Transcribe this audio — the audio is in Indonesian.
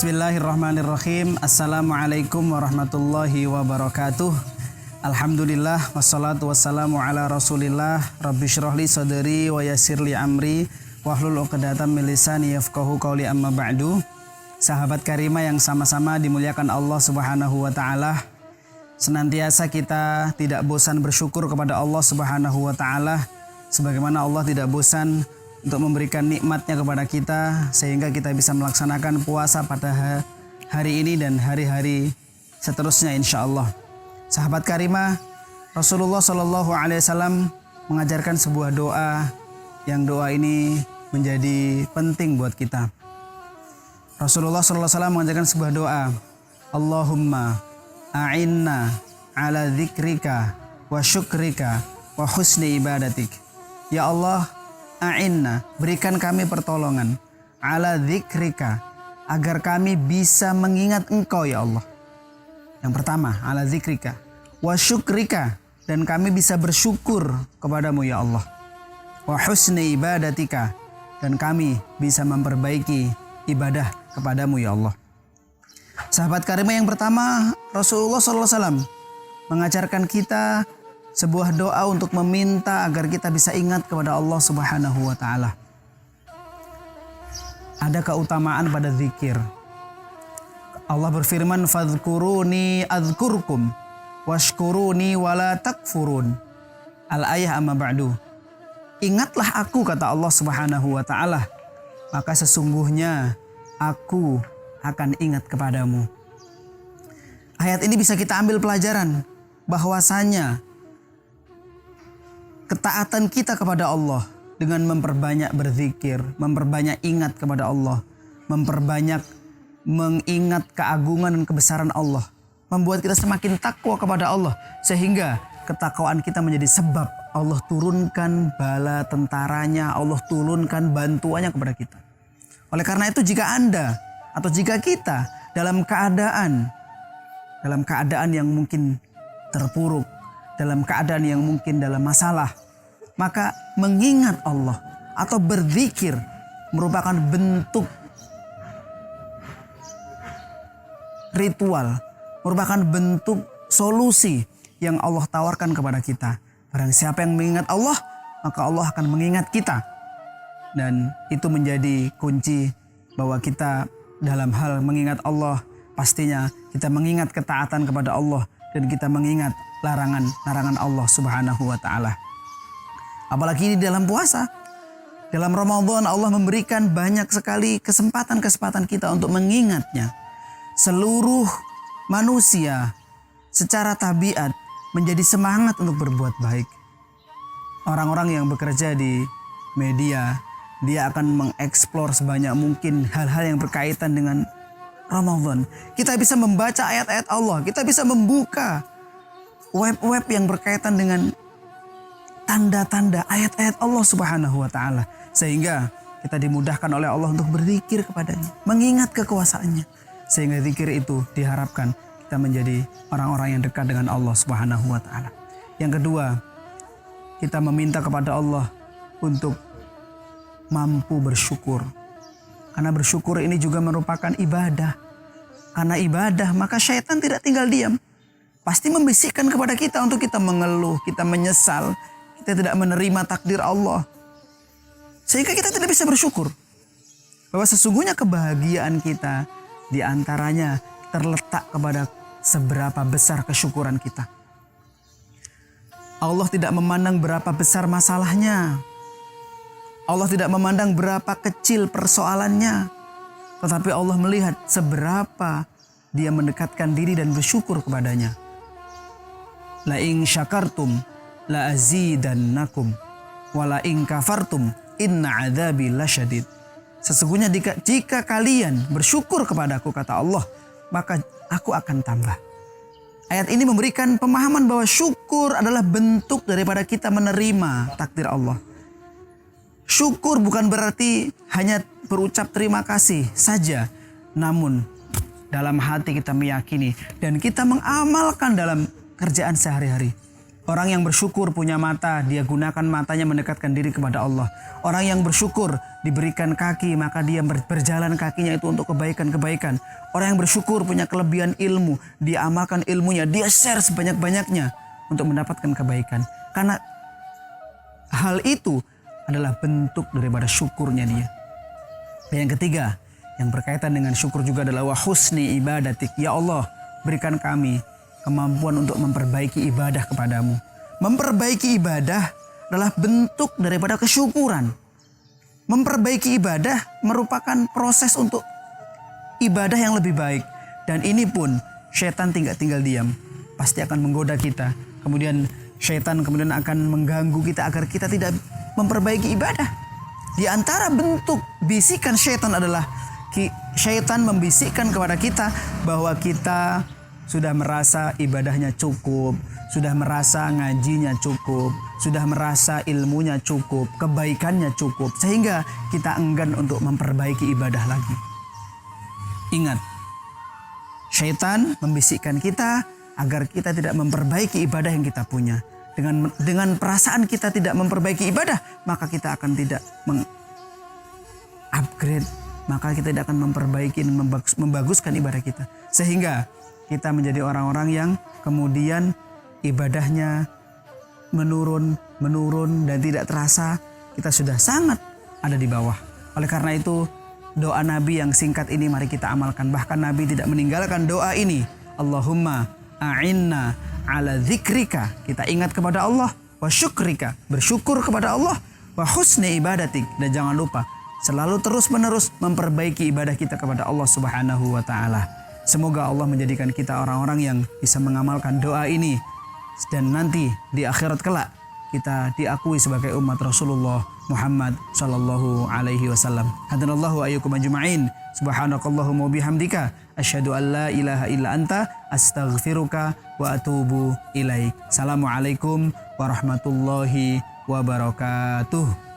Bismillahirrahmanirrahim. Assalamualaikum warahmatullahi wabarakatuh. Alhamdulillah wassalatu wassalamu ala Rasulillah. Rabbi syrahli sadri wa yassirli amri wahlul 'uqdatam min lisani yafqahu qawli, amma ba'du. Sahabat karima yang sama-sama dimuliakan Allah Subhanahu wa taala. Senantiasa kita tidak bosan bersyukur kepada Allah Subhanahu wa taala, sebagaimana Allah tidak bosan untuk memberikan nikmatnya kepada kita sehingga kita bisa melaksanakan puasa pada hari ini dan hari-hari seterusnya insya Allah. Sahabat karimah, Rasulullah Shallallahu Alaihi Wasallam mengajarkan sebuah doa yang doa ini menjadi penting buat kita. Rasulullah Shallallahu Alaihi Wasallam mengajarkan sebuah doa, Allahumma a'inna ala dzikrika wa syukrika wa husni ibadatik. Ya Allah, a'inna, berikan kami pertolongan, ala dzikrika, agar kami bisa mengingat Engkau ya Allah. Yang pertama, ala dzikrika, wa syukrika, dan kami bisa bersyukur kepadamu ya Allah. Wa husni ibadatika, dan kami bisa memperbaiki ibadah kepadamu ya Allah. Sahabat karimah, yang pertama, Rasulullah SAW mengajarkan kita sebuah doa untuk meminta agar kita bisa ingat kepada Allah Subhanahu wa taala. Ada keutamaan pada zikir. Allah berfirman, "Fadhkuruni adzkurkum washkuruni wala takfurun." Al-ayah amma ba'du. Ingatlah aku, kata Allah Subhanahu wa taala, maka sesungguhnya aku akan ingat kepadamu. Ayat ini bisa kita ambil pelajaran bahwasanya ketaatan kita kepada Allah dengan memperbanyak berzikir, memperbanyak ingat kepada Allah, memperbanyak mengingat keagungan dan kebesaran Allah, membuat kita semakin takwa kepada Allah, sehingga ketakwaan kita menjadi sebab Allah turunkan bala tentaranya, Allah turunkan bantuannya kepada kita. Oleh karena itu, jika Anda atau jika kita dalam keadaan yang mungkin terpuruk, dalam keadaan yang mungkin dalam masalah, maka mengingat Allah atau berzikir merupakan bentuk ritual, merupakan bentuk solusi yang Allah tawarkan kepada kita. Barang siapa yang mengingat Allah, maka Allah akan mengingat kita. Dan itu menjadi kunci bahwa kita dalam hal mengingat Allah, pastinya kita mengingat ketaatan kepada Allah dan kita mengingat larangan Allah Subhanahu wa taala. Apalagi di dalam puasa, dalam Ramadan Allah memberikan banyak sekali kesempatan kita untuk mengingatnya. Seluruh manusia secara tabiat menjadi semangat untuk berbuat baik. Orang-orang yang bekerja di media, dia akan mengeksplor sebanyak mungkin hal-hal yang berkaitan dengan Ramadan. Kita bisa membaca ayat-ayat Allah, kita bisa membuka web-web yang berkaitan dengan tanda-tanda ayat-ayat Allah Subhanahu wa taala, sehingga kita dimudahkan oleh Allah untuk berzikir kepadanya, mengingat kekuasaannya, sehingga zikir itu diharapkan kita menjadi orang-orang yang dekat dengan Allah Subhanahu wa taala. Yang kedua, kita meminta kepada Allah untuk mampu bersyukur. Karena bersyukur ini juga merupakan ibadah. Karena ibadah, maka syaitan tidak tinggal diam. Pasti membisikkan kepada kita untuk kita mengeluh, kita menyesal, kita tidak menerima takdir Allah. Sehingga kita tidak bisa bersyukur. Bahwa sesungguhnya kebahagiaan kita diantaranya terletak kepada seberapa besar kesyukuran kita. Allah tidak memandang berapa besar masalahnya. Allah tidak memandang berapa kecil persoalannya. Tetapi Allah melihat seberapa dia mendekatkan diri dan bersyukur kepadanya. La in syakartum la azidannakum wa la in kafartum inna adzabi lasyadid. Sesungguhnya jika kalian bersyukur kepadaku, kata Allah, maka aku akan tambah. Ayat ini memberikan pemahaman bahwa syukur adalah bentuk daripada kita menerima takdir Allah. Syukur bukan berarti hanya berucap terima kasih saja, namun dalam hati kita meyakini dan kita mengamalkan dalam kerjaan sehari-hari. Orang yang bersyukur punya mata, dia gunakan matanya mendekatkan diri kepada Allah. Orang yang bersyukur diberikan kaki, maka dia berjalan kakinya itu untuk kebaikan-kebaikan. Orang yang bersyukur punya kelebihan ilmu, dia amalkan ilmunya, dia share sebanyak-banyaknya untuk mendapatkan kebaikan. Karena hal itu adalah bentuk daripada syukurnya dia. Dan yang ketiga, yang berkaitan dengan syukur juga adalah wa husni ibadatik. Ya Allah, berikan kami kemampuan untuk memperbaiki ibadah kepadamu. Memperbaiki ibadah adalah bentuk daripada kesyukuran. Memperbaiki ibadah merupakan proses untuk ibadah yang lebih baik. Dan ini pun syaitan tidak tinggal diam. Pasti akan menggoda kita. Kemudian syaitan akan mengganggu kita agar kita tidak memperbaiki ibadah. Di antara bentuk bisikan syaitan adalah syaitan membisikkan kepada kita bahwa kita sudah merasa ibadahnya cukup, sudah merasa ngajinya cukup, sudah merasa ilmunya cukup, kebaikannya cukup, sehingga kita enggan untuk memperbaiki ibadah lagi. Ingat, syaitan membisikkan kita agar kita tidak memperbaiki ibadah yang kita punya. Dengan perasaan kita tidak memperbaiki ibadah, maka kita akan tidak mengupgrade, maka kita tidak akan memperbaiki dan membaguskan ibadah kita. Sehingga kita menjadi orang-orang yang kemudian ibadahnya menurun dan tidak terasa kita sudah sangat ada di bawah. Oleh karena itu, doa Nabi yang singkat ini mari kita amalkan. Bahkan Nabi tidak meninggalkan doa ini. Allahumma a'inna ala dzikrika. Kita ingat kepada Allah. Wa syukrika. Bersyukur kepada Allah. Wa husni ibadatik. Dan jangan lupa selalu terus-menerus memperbaiki ibadah kita kepada Allah Subhanahu wa ta'ala. Semoga Allah menjadikan kita orang-orang yang bisa mengamalkan doa ini. Dan nanti di akhirat kelak kita diakui sebagai umat Rasulullah Muhammad sallallahu alaihi wasallam. Hadanallahu ayyukum ajma'in. Subhanakallahumma bihamdika asyhadu an la ilaha illa anta astaghfiruka wa atubu ilaik. Assalamualaikum warahmatullahi wabarakatuh.